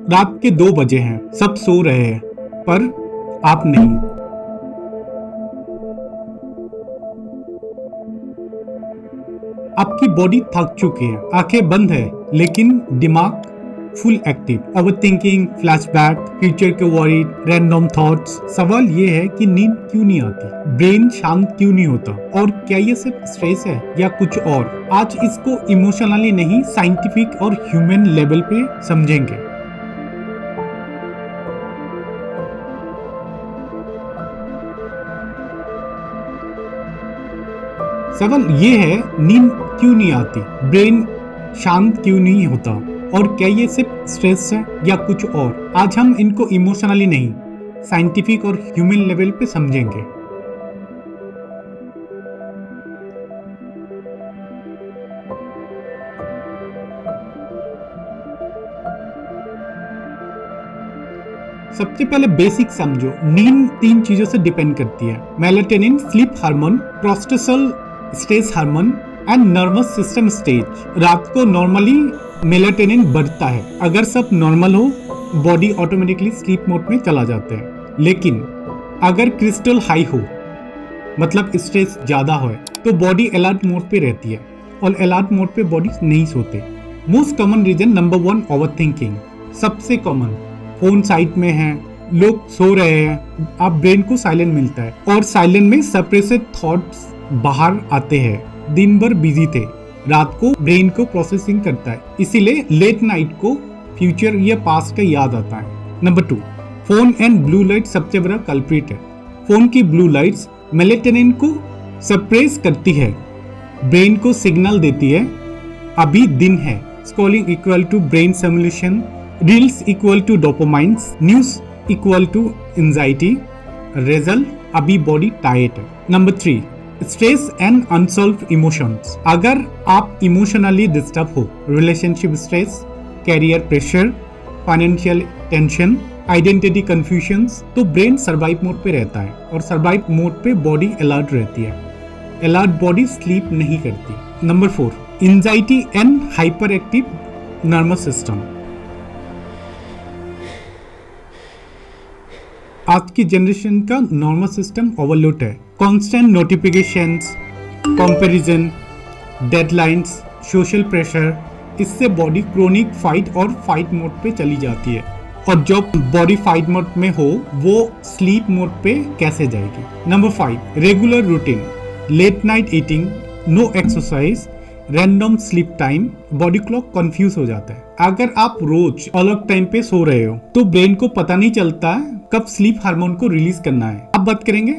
रात के 2 बजे हैं, सब सो रहे हैं, पर आप नहीं। आपकी बॉडी थक चुकी है, आंखें बंद है, लेकिन दिमाग full active. Overthinking, flashback, future के वरी, रैंडम थॉट्स। सवाल ये है कि नींद क्यों नहीं आती, ब्रेन शांत क्यों नहीं होता, और क्या ये सिर्फ स्ट्रेस है या कुछ और? आज इसको इमोशनली नहीं, साइंटिफिक और ह्यूमन लेवल पे समझेंगे। सवाल ये है, नींद क्यों नहीं आती, ब्रेन शांत क्यों नहीं होता, और क्या ये सिर्फ स्ट्रेस है या कुछ और? आज हम इनको इमोशनली नहीं, साइंटिफिक और ह्यूमन लेवल पे समझेंगे। सबसे पहले बेसिक समझो, नींद 3 चीजों से डिपेंड करती है। मेलाटोनिन, स्लीप हार्मोन, प्रोस्टेसोल stress hormone and nervous system stage. रात को नॉर्मली मेलाटोनिन बढ़ता है। अगर सब नॉर्मल हो, बॉडी ऑटोमेटिकली स्लीप मोड में चला जाता है। लेकिन अगर क्रिस्टल हाई हो, मतलब स्ट्रेस ज्यादा हो, तो बॉडी अलर्ट मोड पे रहती है, और अलर्ट मोड पे बॉडी नहीं सोते। Most common reason number 1, overthinking. सबसे कॉमन, फोन साइड में है, लोग सो रहे हैं, आप ब्रेन को साइलेंट मिलता है, और साइलेंट में सप्रेस्ड थॉट्स बाहर आते हैं। दिन भर बिजी थे, रात को ब्रेन को प्रोसेसिंग करता है, इसीलिए लेट नाइट को फ्यूचर या पास्ट का याद आता है। Number 2, phone and blue light सबसे बड़ा कल्प्रिट है। फोन की ब्लू लाइट्स मेलेटोनिन को सप्रेस करती है, ब्रेन को सिग्नल देती है अभी दिन है। Scrolling equal to brain stimulation, reels equal to dopamines, news equal to anxiety. Result, अभी बॉडी टायर्ड है। Number 3, stress and unsolved emotions. अगर आप इमोशनली डिस्टर्ब हो, relationship stress, career pressure, financial tension, identity confusions, तो brain survive mode पे रहता है, और सर्वाइव मोड पे बॉडी अलर्ट रहती है। अलर्ट बॉडी स्लीप नहीं करती। Number 4, anxiety and hyper active nervous system. आज की जनरेशन का नर्वस सिस्टम ओवरलोड है। Constant notifications, comparison, deadlines, social pressure, इससे बॉडी क्रोनिक फाइट और फाइट मोड पे चली जाती है, और जब बॉडी फाइट मोड में हो, वो स्लीप मोड पे कैसे जाएगी? Number 5, regular routine, late night eating, no exercise, random sleep time, body clock confuse हो जाता है। अगर आप रोज अलग टाइम पे सो रहे हो, तो ब्रेन को पता नहीं चलता कब स्लीप हार्मोन को रिलीज करना है। अब बात करेंगे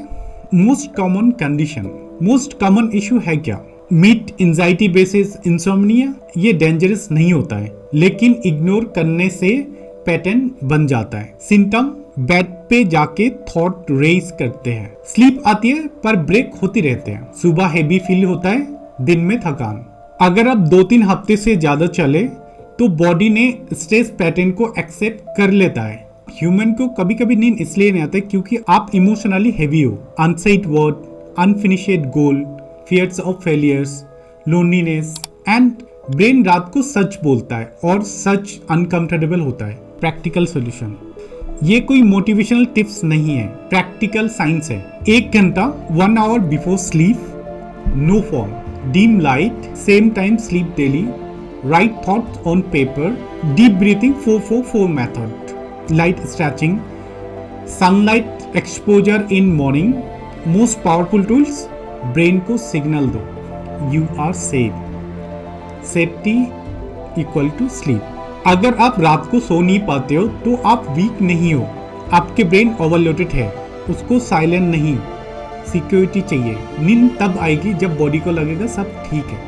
most common condition. Most common issue है क्या? Meet anxiety basis insomnia. ये डेंजरस नहीं होता है, लेकिन इग्नोर करने से पैटर्न बन जाता है। सिम्टम, बेड पे जाके थॉट रेस करते हैं, स्लीप आती है पर ब्रेक होती रहते हैं, सुबह हेवी फील होता है, दिन में थकान। अगर अब 2-3 हफ्ते से ज्यादा चले, तो बॉडी ने स्ट्रेस पैटर्न को एक्सेप्ट कर लेता है। ह्यूमन को कभी कभी नींद इसलिए नहीं आता क्योंकि आप इमोशनली हेवी हो। Unsaid word, unfinished goal, fears of failures, loneliness, and brain रात को सच बोलता है, और सच अनकंफर्टेबल होता है। प्रैक्टिकल सॉल्यूशन, ये कोई मोटिवेशनल टिप्स नहीं है, प्रैक्टिकल साइंस है। 1 घंटा 1 hour before sleep, no phone, dim light, same time sleep daily, write thoughts on paper, deep breathing 4-4-4 method, light stretching, sunlight exposure in morning, most powerful tools, brain को signal दो, you are safe, safety equal to sleep। अगर आप रात को सो नहीं पाते हो, तो आप वीक नहीं हो, आपके ब्रेन ओवरलोडेड है, उसको साइलेंट नहीं, सिक्योरिटी चाहिए। नींद तब आएगी जब बॉडी को लगेगा सब ठीक है।